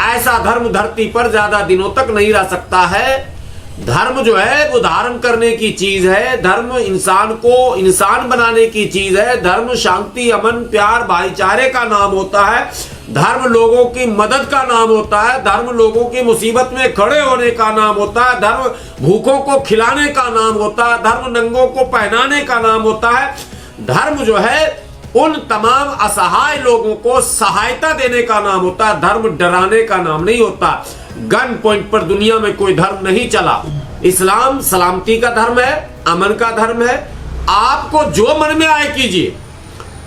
ऐसा धर्म धरती पर ज्यादा दिनों तक नहीं रह सकता है। धर्म जो है वो धारण करने की चीज है, धर्म इंसान को इंसान बनाने की चीज है, धर्म शांति, अमन, प्यार, भाईचारे का नाम होता है, धर्म लोगों की मदद का नाम होता है, धर्म लोगों की मुसीबत में खड़े होने का नाम होता है, धर्म भूखों को खिलाने का नाम होता है, धर्म नंगों को पहनाने का नाम होता है। धर्म जो है उन तमाम असहाय लोगों को सहायता देने का नाम होता है, धर्म डराने का नाम नहीं होता। गन पॉइंट पर दुनिया में कोई धर्म नहीं चला। इस्लाम सलामती का धर्म है, अमन का धर्म है। आपको जो मन में आए कीजिए,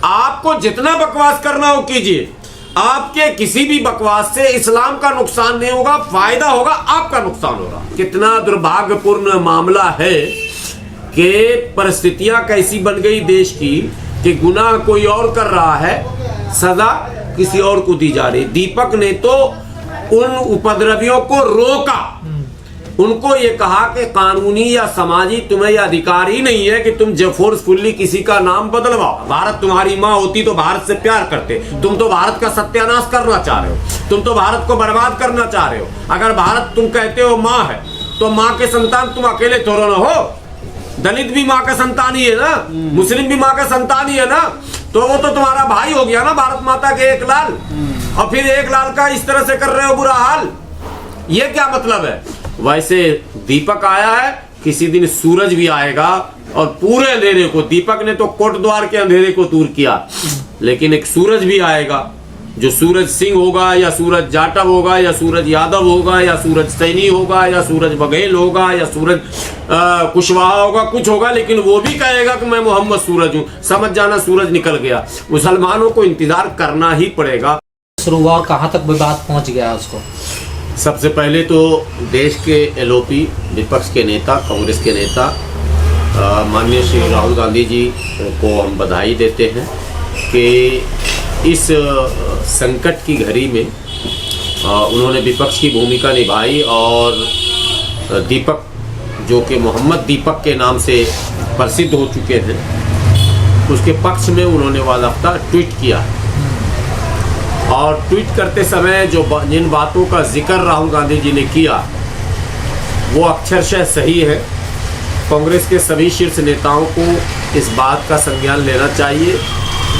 आपको जितना बकवास करना हो कीजिए, आपके किसी भी बकवास से इस्लाम का नुकसान नहीं होगा, फायदा होगा, आपका नुकसान होगा। कितना दुर्भाग्यपूर्ण मामला है कि परिस्थितियां कैसी बन गई देश की कि गुनाह कोई और कर रहा है, सजा किसी और को दी जा रही। दीपक ने तो उन उपद्रवियों को रोका, उनको ये कहा कि कानूनी या समाजी तुम्हें यह अधिकार ही नहीं है कि तुम फोर्सफुल्ली किसी का नाम बदलवाओ। भारत तुम्हारी माँ होती तो भारत से प्यार करते, तुम तो भारत का सत्यानाश करना चाह रहे हो, तुम तो भारत को बर्बाद करना चाह रहे हो। अगर भारत तुम कहते हो माँ है तो माँ के संतान तुम अकेले थोड़ा ना हो, दलित भी माँ का संतान ही है ना, मुस्लिम भी माँ का संतान ही है ना, तो वो तो तुम्हारा भाई हो गया ना, भारत माता के एक लाल। और फिर एक लाल का इस तरह से कर रहे हो बुरा हाल, ये क्या मतलब है? वैसे दीपक आया है, किसी दिन सूरज भी आएगा और पूरे अंधेरे को, दीपक ने तो कोटद्वार के अंधेरे को दूर किया, लेकिन एक सूरज भी आएगा, जो सूरज सिंह होगा या सूरज जाटव होगा या सूरज यादव होगा या सूरज सैनी होगा या सूरज बघेल होगा या सूरज कुशवाहा होगा, कुछ होगा, लेकिन वो भी कहेगा कि मैं मोहम्मद सूरज हूँ। समझ जाना सूरज निकल गया। मुसलमानों को इंतजार करना ही पड़ेगा। शुरू हुआ और कहाँ तक विवाद पहुँच गया उसको? सबसे पहले तो देश के एलओपी, विपक्ष के नेता, कांग्रेस के नेता माननीय श्री राहुल गांधी जी को हम बधाई देते हैं कि इस संकट की घड़ी में उन्होंने विपक्ष की भूमिका निभाई और दीपक, जो कि मोहम्मद दीपक के नाम से प्रसिद्ध हो चुके हैं, उसके पक्ष में उन्होंने वादा ट्वीट किया। और ट्वीट करते समय जो जिन बातों का जिक्र राहुल गांधी जी ने किया वो अक्षरशः सही है। कांग्रेस के सभी शीर्ष नेताओं को इस बात का संज्ञान लेना चाहिए,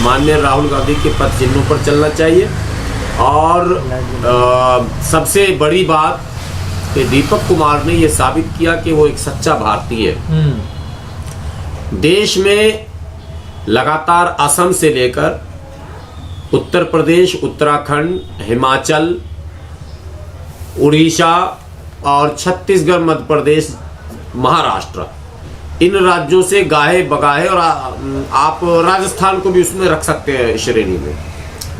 माननीय राहुल गांधी के पद चिन्हों पर चलना चाहिए। और सबसे बड़ी बात कि दीपक कुमार ने यह साबित किया कि वो एक सच्चा भारतीय है। देश में लगातार असम से लेकर उत्तर प्रदेश, उत्तराखंड, हिमाचल, उड़ीसा और छत्तीसगढ़, मध्य प्रदेश, महाराष्ट्र, इन राज्यों से गाहे बगाहे, और आप राजस्थान को भी उसमें रख सकते हैं श्रेणी में,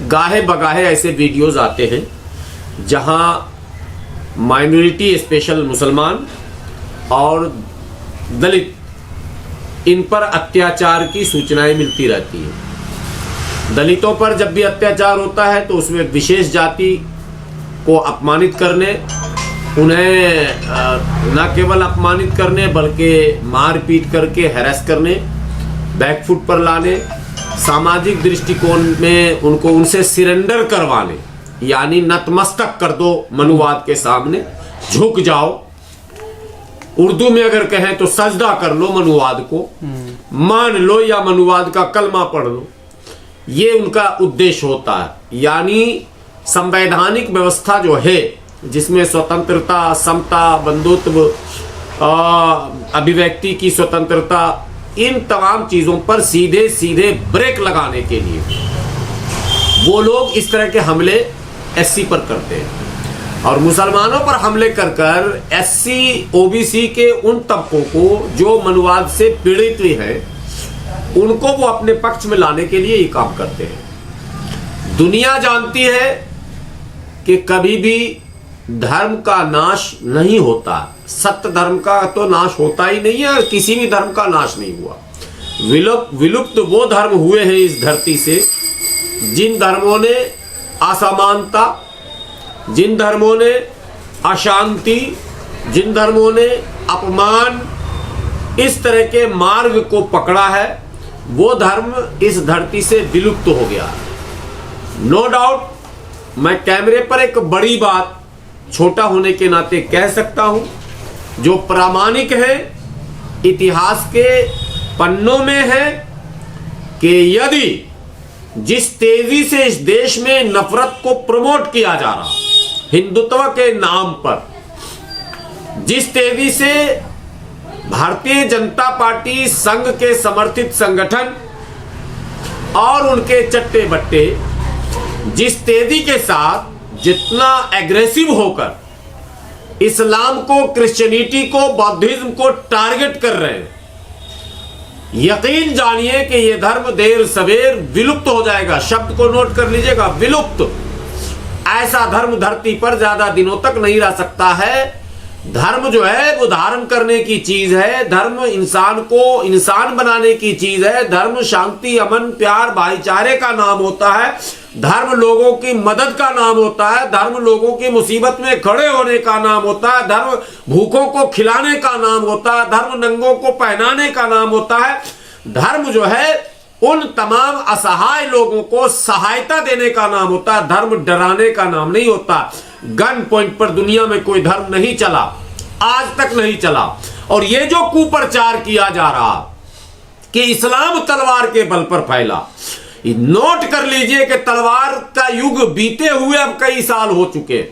गाहे बगाहे ऐसे वीडियोस आते हैं जहां माइनॉरिटी, स्पेशल मुसलमान और दलित, इन पर अत्याचार की सूचनाएं मिलती रहती हैं। दलितों पर जब भी अत्याचार होता है तो उसमें विशेष जाति को अपमानित करने, उन्हें न केवल अपमानित करने बल्कि मारपीट करके हैरेस करने, बैकफुट पर लाने, सामाजिक दृष्टिकोण में उनको उनसे सिरेंडर करवाने, यानी नतमस्तक कर दो मनुवाद के सामने, झुक जाओ। उर्दू में अगर कहें तो सजदा कर लो मनुवाद को, मान लो या मनुवाद का कलमा पढ़ लो। ये उनका उद्देश्य होता है। यानी संवैधानिक व्यवस्था जो है जिसमें स्वतंत्रता, समता, बंधुत्व, अभिव्यक्ति की स्वतंत्रता, इन तमाम चीजों पर सीधे सीधे ब्रेक लगाने के लिए वो लोग इस तरह के हमले एससी पर करते हैं। और मुसलमानों पर हमले कर कर एससी, ओबीसी के उन तबकों को जो मनुवाद से पीड़ित हैं, उनको वो अपने पक्ष में लाने के लिए ये काम करते हैं। दुनिया जानती है कि कभी भी धर्म का नाश नहीं होता, सत्य धर्म का तो नाश होता ही नहीं है और किसी भी धर्म का नाश नहीं हुआ। विलुप्त वो धर्म हुए हैं इस धरती से जिन धर्मों ने असमानता, जिन धर्मों ने अशांति, जिन धर्मों ने अपमान, इस तरह के मार्ग को पकड़ा है, वो धर्म इस धरती से विलुप्त हो गया। नो डाउट मैं कैमरे पर एक बड़ी बात छोटा होने के नाते कह सकता हूं, जो प्रामाणिक है, इतिहास के पन्नों में है, कि यदि जिस तेजी से इस देश में नफरत को प्रमोट किया जा रहा हिंदुत्व के नाम पर, जिस तेजी से भारतीय जनता पार्टी संघ के समर्थित संगठन और उनके चट्टे बट्टे जिस तेजी के साथ जितना एग्रेसिव होकर इस्लाम को, क्रिश्चियनिटी को, बौद्धिज्म को टारगेट कर रहे हैं, यकीन जानिए कि यह धर्म देर सवेर विलुप्त हो जाएगा। शब्द को नोट कर लीजिएगा, विलुप्त। ऐसा धर्म धरती पर ज्यादा दिनों तक नहीं रह सकता है। धर्म जो है वो धारण करने की चीज है। धर्म इंसान को इंसान बनाने की चीज है। धर्म शांति, अमन, प्यार, भाईचारे का नाम होता है। धर्म लोगों की मदद का नाम होता है। धर्म लोगों की मुसीबत में खड़े होने का नाम होता है। धर्म भूखों को खिलाने का नाम होता है। धर्म नंगों को पहनाने का नाम होता है। धर्म जो है उन तमाम असहाय लोगों को सहायता देने का नाम होता है। धर्म डराने का नाम नहीं होता। गन पॉइंट पर दुनिया में कोई धर्म नहीं चला, आज तक नहीं चला। और ये जो कुप्रचार किया जा रहा कि इस्लाम तलवार के बल पर फैला, नोट कर लीजिए कि तलवार का युग बीते हुए अब कई साल हो चुके।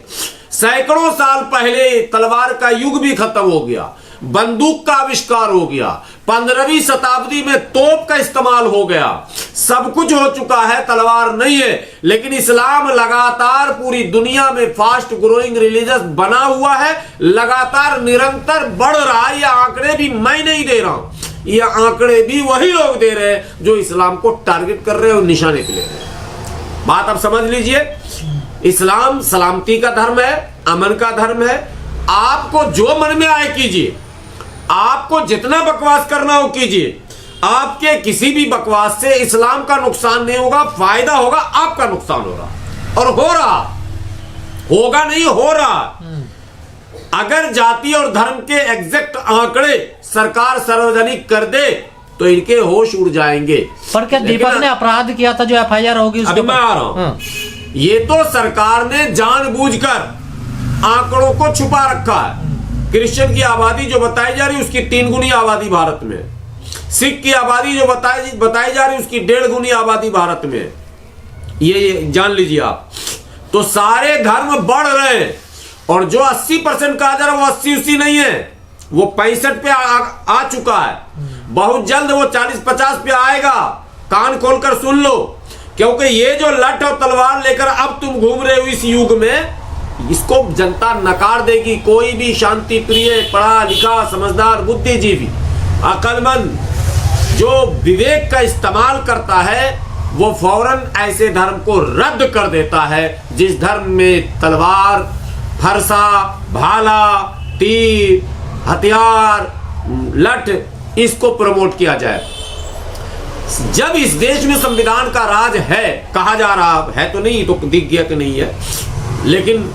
सैकड़ों साल पहले तलवार का युग भी खत्म हो गया। बंदूक का आविष्कार हो गया। 15वीं शताब्दी में तोप का इस्तेमाल हो गया। सब कुछ हो चुका है, तलवार नहीं है। लेकिन इस्लाम लगातार पूरी दुनिया में फास्ट ग्रोइंग रिलीजियस बना हुआ है, लगातार निरंतर बढ़ रहा है। ये आंकड़े भी मैं नहीं दे रहा हूं, ये आंकड़े भी वही लोग दे रहे हैं जो इस्लाम को टारगेट कर रहे हैं और निशाने पे ले रहे हैं। बात आप समझ लीजिए, इस्लाम सलामती का धर्म है, अमन का धर्म है। आपको जो मन में आए कीजिए, आपको जितना बकवास करना हो कीजिए। आपके किसी भी बकवास से इस्लाम का नुकसान नहीं होगा, फायदा होगा, आपका नुकसान हो रहा और हो रहा, होगा नहीं, हो रहा। अगर जाति और धर्म के एग्जैक्ट आंकड़े सरकार सार्वजनिक कर दे तो इनके होश उड़ जाएंगे। पर क्या दीपक ने अपराध किया था जो एफआईआर होगी उसके? अभी मैं आ रहा हूं। ये तो सरकार ने जानबूझकर आंकड़ों को छुपा रखा है। क्रिश्चियन की आबादी जो बताई जा रही उसकी 3 गुनी आबादी भारत में। सिख की आबादी जो बताई जा रही उसकी 1.5 गुनी आबादी भारत में। ये जान लीजिए आप। तो सारे धर्म बढ़ रहे हैं और जो 80% कहा जा रहा है वो 80 नहीं है, वो 65 पे आ चुका है। बहुत जल्द वो 40-50 पे आएगा। कान खोलकर सुन लो, क्योंकि ये जो लठ और तलवार लेकर अब तुम घूम रहे हो इस युग में, इसको जनता नकार देगी। कोई भी शांति प्रिय, पढ़ा लिखा, समझदार, बुद्धिजीवी, अकलमंद जो विवेक का इस्तेमाल करता है वो फौरन ऐसे धर्म को रद्द कर देता है जिस धर्म में तलवार, फरसा, भाला, तीर, हथियार, लठ इसको प्रमोट किया जाए। जब इस देश में संविधान का राज है, कहा जा रहा है तो नहीं, तो दिख गया कि नहीं है, लेकिन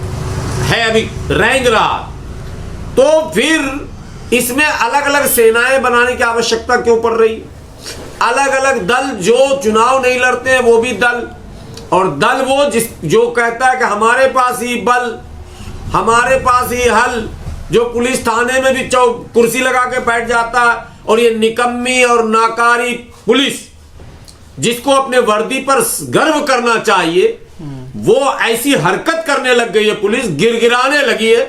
है, अभी रेंग रहा, तो फिर इसमें अलग अलग सेनाएं बनाने की आवश्यकता क्यों पड़ रही? अलग अलग दल जो चुनाव नहीं लड़ते हैं वो भी दल, और दल वो जो कहता है कि हमारे पास ही बल, हमारे पास ही हल, जो पुलिस थाने में भी कुर्सी लगा के बैठ जाता है। और ये निकम्मी और नाकारी पुलिस जिसको अपने वर्दी पर गर्व करना चाहिए, वो ऐसी हरकत करने लग गई है। पुलिस गिरगिराने लगी है,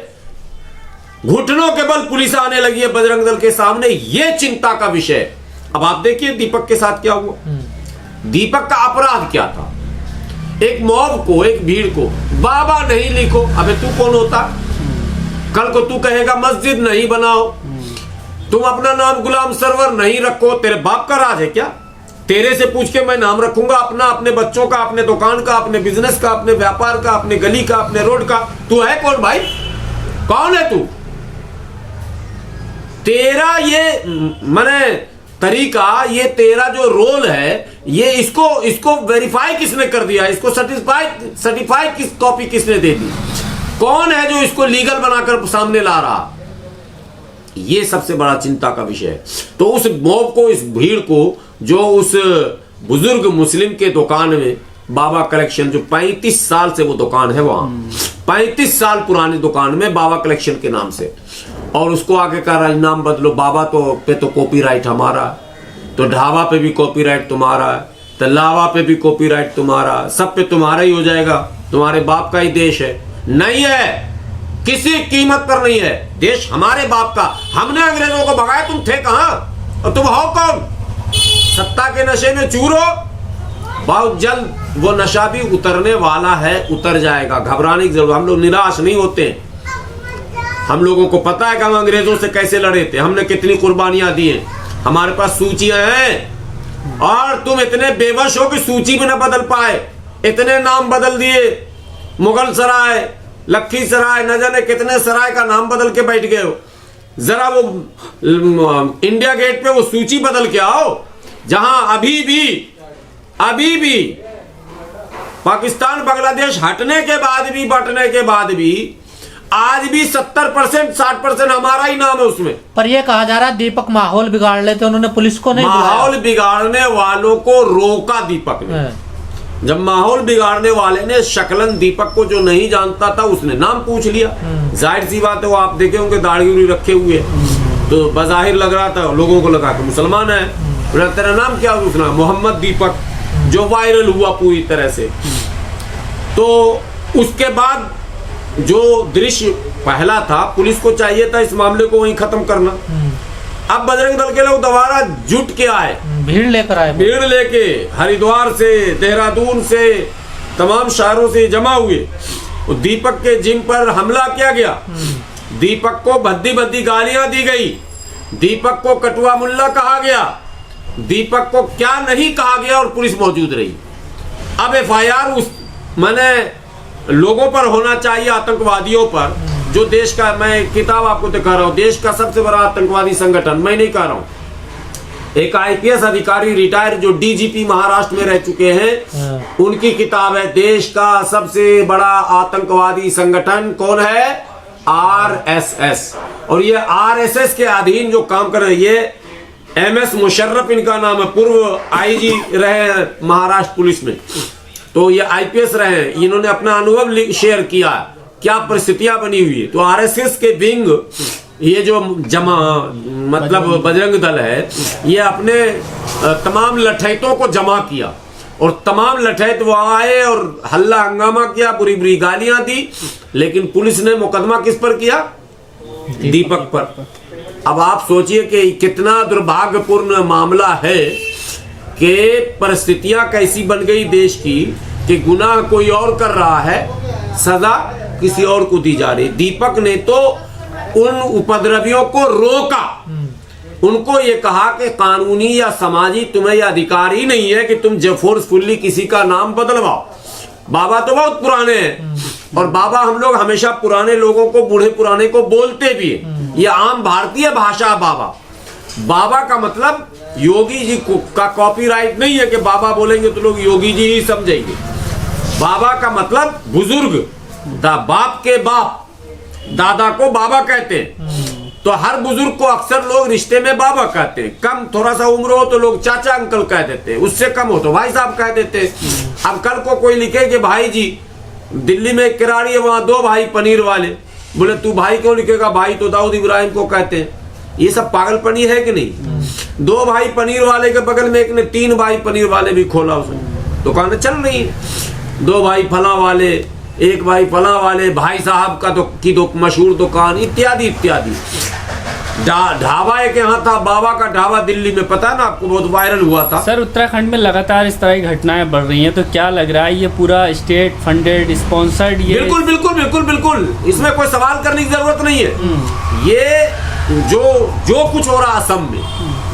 घुटनों के बल पुलिस आने लगी है बजरंग दल के सामने। ये चिंता का विषय। अब आप देखिए दीपक के साथ क्या हुआ। दीपक का अपराध क्या था? एक मॉब को, एक भीड़ को बाबा नहीं लिखो। अबे तू कौन होता? कल को तू कहेगा मस्जिद नहीं बनाओ, तुम अपना नाम गुलाम सरवर नहीं रखो। तेरे बाप का राज है क्या? तेरे से पूछ के मैं नाम रखूंगा अपना, अपने बच्चों का, अपने दुकान का, अपने बिजनेस का, अपने व्यापार का, अपने गली का, अपने रोड का? तू है कौन भाई? कौन है तू? तेरा ये माने तरीका, ये तेरा जो रोल है, ये इसको वेरीफाई किसने कर दिया? इसको सर्टिफाई किस कॉपी किसने दे दी? कौन है जो इसको लीगल बनाकर सामने ला रहा? ये सबसे बड़ा चिंता का विषय है। तो उस मॉब को, इस भीड़ को, जो उस बुजुर्ग मुस्लिम के दुकान में बाबा कलेक्शन, जो 35 साल से वो दुकान है वहां, 35 साल पुरानी दुकान में बाबा कलेक्शन के नाम से, और उसको आगे कहा नाम बदलो, बाबा पे तो कॉपीराइट हमारा, तो ढाबा पे भी कॉपीराइट तुम्हारा, तो लावा पे भी कॉपीराइट तुम्हारा, सब पे तुम्हारा ही हो जाएगा, तुम्हारे बाप का ही देश है। नहीं है, किसी कीमत पर नहीं है, देश हमारे बाप का। हमने अंग्रेजों को भगाया, तुम थे कहां और तुम हो कौन? सत्ता के नशे में चूर हो। बहुत जल्द वो नशा भी उतरने वाला है, उतर जाएगा, घबराने की जरूरत। हम लोग निराश नहीं होते। हम लोगों को पता है कि हम अंग्रेजों से कैसे लड़े थे, हमने कितनी कुर्बानियां दी हैं, हमारे पास सूचियां हैं। और तुम इतने बेबस हो कि सूची भी न बदल पाए, इतने नाम बदल दिए, मुगल सराय, लखीसराय, न जाने कितने सराय का नाम बदल के बैठ गए हो। जरा वो इंडिया गेट पे वो सूची बदल के आओ, जहां अभी भी पाकिस्तान बांग्लादेश हटने के बाद भी, बटने के बाद भी, आज भी 70% 60% हमारा ही नाम है उसमें। पर ये कहा जा रहा है दीपक माहौल बिगाड़ लेते, उन्होंने पुलिस को नहीं बुलाया। माहौल बिगाड़ने वालों को रोका दीपक ने। जब माहौल बिगाड़ने वाले ने शकलन दीपक को जो नहीं जानता था उसने नाम पूछ लिया। जाहिर सी बात है, वो आप देखे होंगे दाढ़ी उड़ी रखे हुए, तो बज़ाहिर लग रहा था, लोगों को लगा कि मुसलमान है। तेरा नाम क्या? उसने मोहम्मद दीपक, जो वायरल हुआ पूरी तरह से। तो उसके बाद जो दृश्य पहला था, पुलिस को चाहिए था इस मामले को वहीं खत्म करना। अब बजरंग दल के लोग दोबारा जुट के आए, भीड़ लेके हरिद्वार से, देहरादून से, तमाम शहरों से जमा हुए। दीपक के जिम पर हमला किया गया, दीपक को भद्दी भद्दी गालियां दी गई, दीपक को कटुआ मुल्ला कहा गया, दीपक को क्या नहीं कहा गया, और पुलिस मौजूद रही। अब FIR उस मैंने लोगों पर होना चाहिए, आतंकवादियों पर, जो देश का, मैं किताब आपको दिखा रहा हूं, देश का सबसे बड़ा आतंकवादी संगठन, मैं नहीं कह रहा हूं, एक IPS अधिकारी रिटायर जो DGP महाराष्ट्र में रह चुके हैं, उनकी किताब है, देश का सबसे बड़ा आतंकवादी संगठन कौन है? RSS। और ये RSS के अधीन जो काम कर रहे हैं, ये MS मुशर्रफ इनका नाम है, पूर्व IG रहे महाराष्ट्र पुलिस में, तो ये IPS रहे। इन्होंने अपना अनुभव शेयर किया, क्या परिस्थितियां बनी हुई है। तो RSS के विंग, ये जो मतलब बजरंग दल है, ये अपने तमाम लठैतों को जमा किया, और तमाम लठैत वो आए और हल्ला हंगामा किया, बुरी बुरी गालियां दी, लेकिन पुलिस ने मुकदमा किस पर किया? दीपक पर। अब आप सोचिए कि कितना दुर्भाग्यपूर्ण मामला है कि परिस्थितियां कैसी बन गई देश की, कि गुनाह कोई और कर रहा है, सजा किसी और को दी जा रही। दीपक ने तो उन उपद्रवियों को रोका, उनको ये कहा कि कानूनी या समाजी तुम्हें यह अधिकार ही नहीं है कि तुम फोर्सफुल्ली किसी का नाम बदलवाओ। बाबा तो बहुत पुराने हैं, और बाबा हम लोग हमेशा पुराने लोगों को, बूढ़े पुराने को बोलते भी है, ये आम भारतीय भाषा। बाबा का मतलब योगी जी का कॉपीराइट नहीं है कि बाबा बोलेंगे तो लोग योगी जी ही समझेंगे। बाबा का मतलब बुजुर्ग, बाप के बाप, दादा को बाबा कहते हैं। तो हर बुजुर्ग को अक्सर लोग रिश्ते में बाबा कहते हैं। कम थोड़ा सा उम्र हो तो लोग चाचा अंकल कह देते हैं, उससे कम हो तो भाई साहब कह देते हैं। अब कल को कोई लिखे कि भाई जी, दिल्ली में एक किराड़ी है, वहां 2 भाई पनीर वाले, बोले तू भाई क्यों लिखेगा? भाई तो दाऊद इब्राहिम को कहते हैं। ये सब पागलपनी है कि नहीं? 2 भाई पनीर वाले के बगल में एक ने 3 भाई पनीर वाले भी खोला, उसने दुकानें चल रही है। 2 भाई फला वाले, 1 भाई फला वाले, भाई साहब का की मशहूर दुकान, इत्यादि इत्यादि। ढाबा एक यहाँ था, बाबा का ढाबा दिल्ली में, पता है ना आपको, बहुत वायरल हुआ था। सर, उत्तराखंड में लगातार इस तरह की घटनाएं बढ़ रही हैं, तो क्या लग रहा है ये पूरा स्टेट फंडेड, स्पॉन्सर्ड? ये बिल्कुल बिल्कुल बिल्कुल बिल्कुल, इसमें कोई सवाल करने की जरूरत नहीं है। ये जो कुछ हो रहा असम में,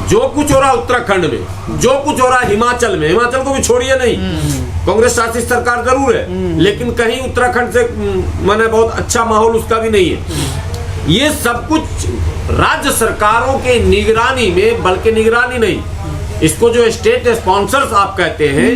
जो कुछ हो रहा उत्तराखंड में, जो कुछ हो रहा हिमाचल में, हिमाचल को भी छोड़िए नहीं, कांग्रेस शासित सरकार जरूर है, लेकिन कहीं उत्तराखंड से मैंने बहुत अच्छा माहौल उसका भी नहीं है। ये सब कुछ राज्य सरकारों के निगरानी में, बल्कि निगरानी नहीं, इसको जो स्टेट स्पॉन्सर्स आप कहते हैं,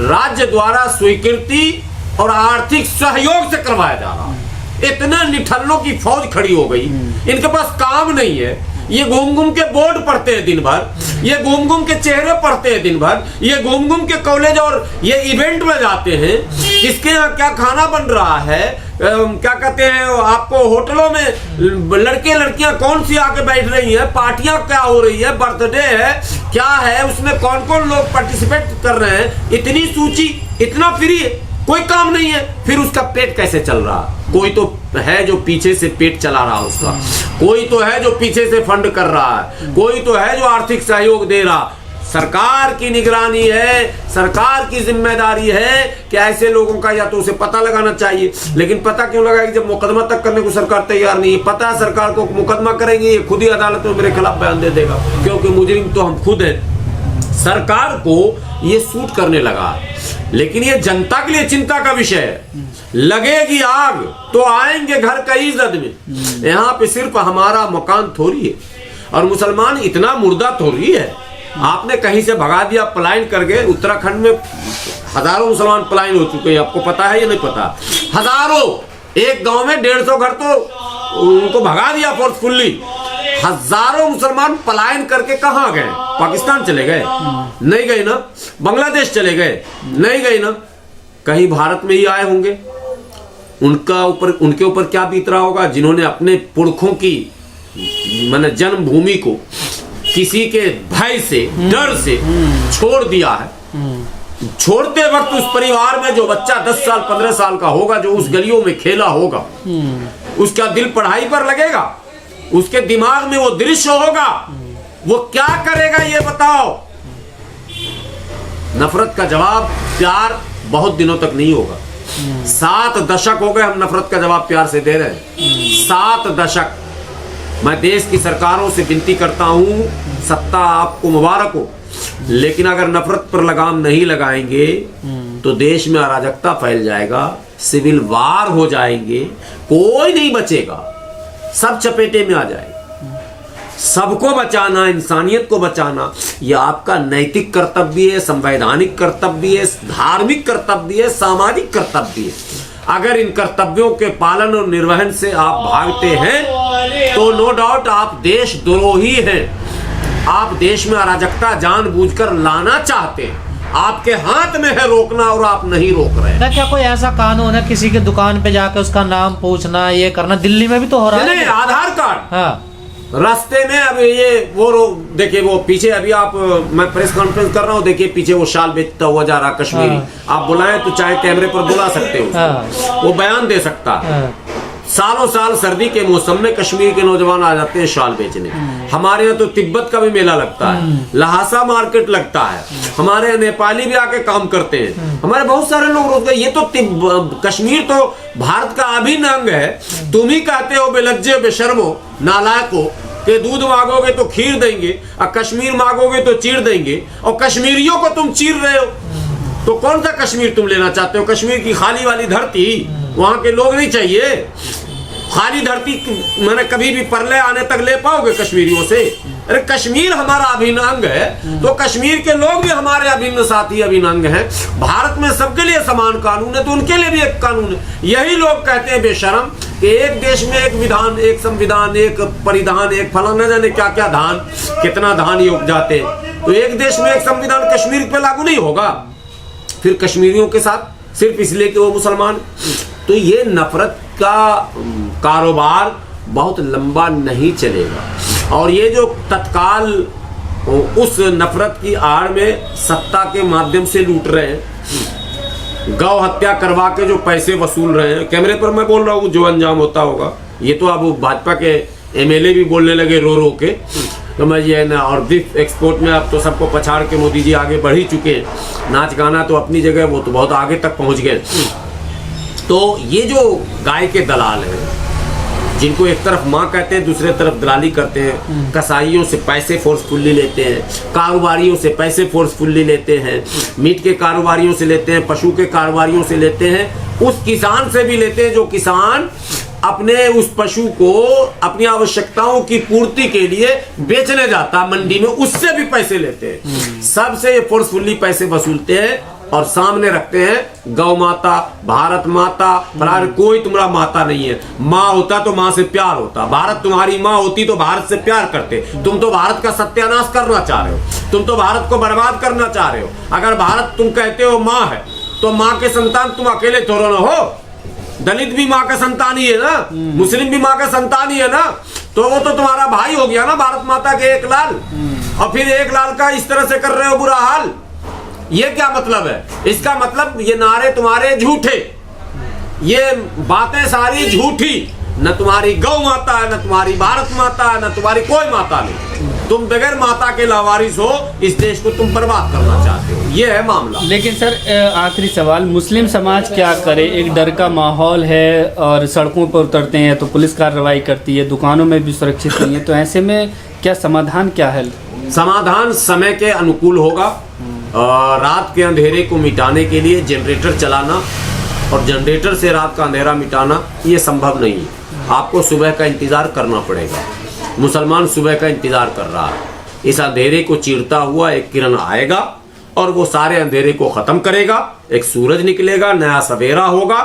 राज्य द्वारा स्वीकृति और आर्थिक सहयोग से करवाया जा रहा है। इतने निठल्लों की फौज खड़ी हो गई, इनके पास काम नहीं है। ये घूम घूम के बोर्ड पढ़ते हैं दिन भर, ये घूम घूम के चेहरे पढ़ते हैं दिन भर, ये घूम घूम के कॉलेज और ये इवेंट में जाते हैं, किसके यहाँ क्या खाना बन रहा है, क्या कहते हैं आपको होटलों में लड़के लड़कियां कौन सी आके बैठ रही हैं, पार्टियां क्या हो रही है, बर्थडे है क्या है, उसमें कौन कौन लोग पार्टिसिपेट कर रहे हैं, इतनी सूची, इतना फ्री है, कोई काम नहीं है। फिर उसका पेट कैसे चल रहा? कोई तो है जो पीछे से पेट चला रहा उसका, कोई तो है जो पीछे से फंड कर रहा है, कोई तो है जो आर्थिक सहयोग दे रहा। सरकार की निगरानी है, सरकार की जिम्मेदारी है कि ऐसे लोगों का या तो उसे पता लगाना चाहिए, लेकिन पता क्यों लगाएगी जब मुकदमा तक करने को सरकार तैयार नहीं है। पता है सरकार को मुकदमा करेंगे, ये खुद ही अदालत में मेरे खिलाफ बयान दे देगा, क्योंकि मुजरिम तो हम खुद हैं। सरकार को ये सूट करने लगा, लेकिन ये जनता के लिए चिंता का विषय है। लगेगी आग तो आएंगे घर कई जद में, यहाँ पे सिर्फ हमारा मकान थोड़ी है, और मुसलमान इतना मुर्दा थोड़ी है। आपने कहीं से भगा दिया, पलायन कर गए। उत्तराखंड में हजारों मुसलमान पलायन हो चुके हैं, आपको पता है या नहीं पता? हजारों, एक गांव में 150 घर तो उनको भगा दिया फोर्सफुल्ली। हजारों मुसलमान पलायन करके कहाँ गए? पाकिस्तान चले गए? नहीं गए ना। बांग्लादेश चले गए? नहीं गए ना। कहीं भारत में ही आए होंगे। उनके ऊपर क्या बीत रहा होगा, जिन्होंने अपने पुरखों की माने जन्मभूमि को किसी के भय से, डर से छोड़ दिया है। छोड़ते वक्त उस परिवार में जो बच्चा 10 साल 15 साल का होगा, जो उस गलियों में खेला होगा, उसका दिल पढ़ाई पर लगेगा, उसके दिमाग में वो दृश्य होगा, वो क्या करेगा ये बताओ? नफरत का जवाब प्यार बहुत दिनों तक नहीं होगा। 7 दशक हो गए हम नफरत का जवाब प्यार से दे रहे हैं। 7 दशक। मैं देश की सरकारों से विनती करता हूं, सत्ता आपको मुबारक हो, लेकिन अगर नफरत पर लगाम नहीं लगाएंगे तो देश में अराजकता फैल जाएगा, सिविल वार हो जाएंगे, कोई नहीं बचेगा, सब चपेटे में आ जाएगा। सबको बचाना, इंसानियत को बचाना, यह आपका नैतिक कर्तव्य है, संवैधानिक कर्तव्य है, धार्मिक कर्तव्य है, सामाजिक कर्तव्य है। अगर इन कर्तव्यों के पालन और निर्वहन से आप भागते हैं तो नो डाउट आप देशद्रोही हैं। आप देश में अराजकता जानबूझकर लाना चाहते हैं। आपके हाथ में है रोकना और आप नहीं रोक रहे हैं। क्या कोई ऐसा कानून है किसी की दुकान पे जाके उसका नाम पूछना, ये करना? दिल्ली में भी तो हो रहा है। नहीं, आधार कार्ड। हाँ, रास्ते में अब ये वो देखिए, वो पीछे अभी आप, मैं प्रेस कॉन्फ्रेंस कर रहा हूँ, देखिए पीछे वो शाल बेचता हुआ जा रहा कश्मीरी। आप बुलाएं तो चाहे कैमरे पर बुला सकते हो, वो बयान दे सकता है। सालों साल सर्दी के मौसम में कश्मीर के नौजवान आ जाते हैं शाल बेचने। हमारे यहाँ तो तिब्बत का भी मेला लगता है, लहासा मार्केट लगता है, हमारे यहाँ नेपाली भी आके काम करते हैं, हमारे बहुत सारे लोग रोजगार। ये तो कश्मीर तो भारत का अभिन्न अंग है। तुम ही कहते हो बेलज्जे बेशर्मो नालायको कि दूध मांगोगे तो खीर देंगे और कश्मीर मांगोगे तो चीर देंगे, और कश्मीरियों को तुम चीर रहे हो। तो कौन सा कश्मीर तुम लेना चाहते हो? कश्मीर की खाली वाली धरती, वहां के लोग नहीं चाहिए? खाली धरती मैंने कभी भी परले आने तक ले पाओगे कश्मीरियों से? अरे कश्मीर हमारा अभिन्न अंग है, तो कश्मीर के लोग भी हमारे अभिन्न साथी, अभिन्न अंग हैं। भारत में सबके लिए समान कानून है, तो उनके लिए भी एक कानून है। यही लोग कहते हैं बेशरम कि एक देश में एक विधान, एक संविधान, एक परिधान, एक फलाना जाने क्या क्या धान, कितना धान ये उपजाते हैं, तो एक देश में एक संविधान कश्मीर पे लागू नहीं होगा। फिर कश्मीरियों के साथ सिर्फ इसलिए कि वो मुसलमान। तो ये नफरत का कारोबार बहुत लंबा नहीं चलेगा, और ये जो तत्काल उस नफरत की आड़ में सत्ता के माध्यम से लूट रहे हैं, गौ हत्या करवा के जो पैसे वसूल रहे हैं, कैमरे पर मैं बोल रहा हूँ, जो अंजाम होता होगा ये तो अब भाजपा के एमएलए भी बोलने लगे रो रो के। तो मैं ये ना, और बीफ एक्सपोर्ट में अब तो सबको पछाड़ के मोदी जी आगे बढ़ ही चुके हैं। नाच गाना तो अपनी जगह, वो तो बहुत आगे तक पहुंच गए। तो ये जो गाय के दलाल हैं, जिनको एक तरफ माँ कहते हैं, दूसरे तरफ दलाली करते हैं, कसाईयों से पैसे फोर्सफुल्ली लेते हैं, कारोबारियों से पैसे फोर्सफुल्ली लेते हैं, मीट के कारोबारियों से लेते हैं, पशु के कारोबारियों से लेते हैं, उस किसान से भी लेते हैं जो किसान अपने उस पशु को अपनी आवश्यकताओं की पूर्ति के लिए बेचने जाता मंडी में, उससे भी पैसे लेते हैं। सबसे ये फोर्सफुल्ली पैसे वसूलते हैं। और सामने रखते हैं गौ माता, भारत माता, फलाना। कोई तुम्हारा माता नहीं है। माँ होता तो माँ से प्यार होता, भारत तुम्हारी माँ होती तो भारत से प्यार करते। तुम तो भारत का सत्यानाश करना चाह रहे हो, तुम तो भारत को बर्बाद करना चाह रहे हो। अगर भारत तुम कहते हो माँ है तो माँ के संतान तुम अकेले थोड़ा ना हो, दलित भी माँ का संतान ही है ना, मुस्लिम भी माँ का संतान ही है ना। तो वो तो तुम्हारा भाई हो गया ना, भारत माता के एक लाल। और फिर एक लाल का इस तरह से कर रहे हो बुरा हाल। ये क्या मतलब है? इसका मतलब ये नारे तुम्हारे झूठे, ये बातें सारी झूठी। न तुम्हारी गौ माता है, न तुम्हारी भारत माता है, न तुम्हारी कोई माता नहीं। तुम बगैर माता के लावारिस हो, इस देश को तुम बर्बाद करना चाहते हो, ये है मामला। लेकिन सर आखिरी सवाल, मुस्लिम समाज क्या करे? एक डर का माहौल है और सड़कों पर उतरते हैं तो पुलिस कार्रवाई करती है, दुकानों में भी सुरक्षित नहीं है, तो ऐसे में क्या समाधान क्या है? समाधान समय के अनुकूल होगा। रात के अंधेरे को मिटाने के लिए जनरेटर चलाना और जनरेटर से रात का अंधेरा मिटाना ये संभव नहीं है। आपको सुबह का इंतजार करना पड़ेगा। मुसलमान सुबह का इंतजार कर रहा है। इस अंधेरे को चीरता हुआ एक किरण आएगा और वो सारे अंधेरे को खत्म करेगा। एक सूरज निकलेगा, नया सवेरा होगा।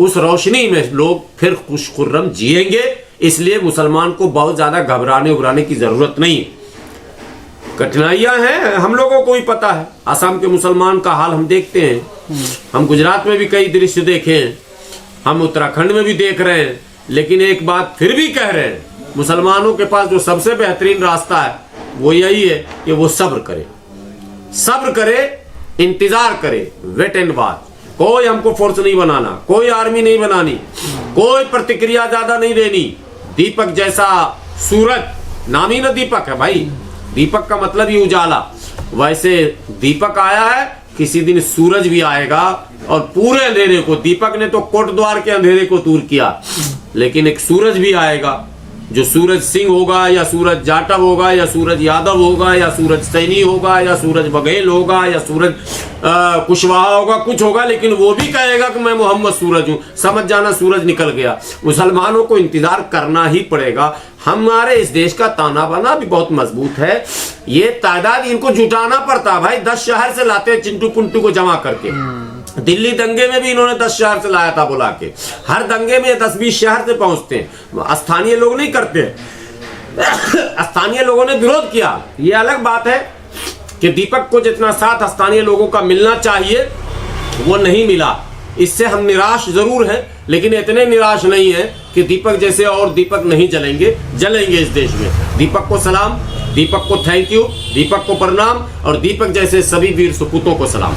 उस रोशनी में लोग फिर खुशखुर्रम जिएंगे। इसलिए मुसलमान को बहुत ज्यादा घबराने उबराने की जरूरत नहीं है। कठिनाइयां हैं, हम लोगों को भी पता है। असम के मुसलमान का हाल हम देखते हैं, हम गुजरात में भी कई दृश्य देखे हैं, हम उत्तराखंड में भी देख रहे हैं। लेकिन एक बात फिर भी कह रहे हैं, मुसलमानों के पास जो सबसे बेहतरीन रास्ता है वो यही है कि वो सब्र करे, सब्र करे, इंतजार करे, वेट एंड वॉच। कोई हमको फोर्स नहीं बनाना, कोई आर्मी नहीं बनानी, कोई प्रतिक्रिया ज्यादा नहीं देनी। दीपक जैसा सूरज, नाम ही ना दीपक है भाई, दीपक का मतलब ही उजाला। वैसे दीपक आया है, किसी दिन सूरज भी आएगा और पूरे अंधेरे को, दीपक ने तो कोटद्वार के अंधेरे को दूर किया, लेकिन एक सूरज भी आएगा जो सूरज सिंह होगा या सूरज जाटव होगा या सूरज यादव होगा या सूरज सैनी होगा या सूरज बघेल होगा या सूरज कुशवाहा होगा, कुछ होगा, लेकिन वो भी कहेगा कि मैं मोहम्मद सूरज हूं। समझ जाना सूरज निकल गया। मुसलमानों को इंतजार करना ही पड़ेगा। हमारे इस देश का ताना बाना भी बहुत मजबूत है। ये तादाद इनको जुटाना पड़ता भाई। 10 शहर से लाते चिंटू पुंटू को जमा करके। दिल्ली दंगे में भी इन्होंने 10 शहर से लाया था बुला के। हर दंगे में 10-20 शहर से पहुंचते हैं। स्थानीय लोग नहीं करते, स्थानीय लोगों ने विरोध किया। ये अलग बात है कि दीपक को जितना साथ स्थानीय लोगों का मिलना चाहिए वो नहीं मिला। इससे हम निराश जरूर हैं, लेकिन इतने निराश नहीं है कि दीपक जैसे और दीपक नहीं जलेंगे इस देश में। दीपक को सलाम, दीपक को थैंक यू, दीपक को प्रणाम और दीपक जैसे सभी वीर सपूतों को सलाम।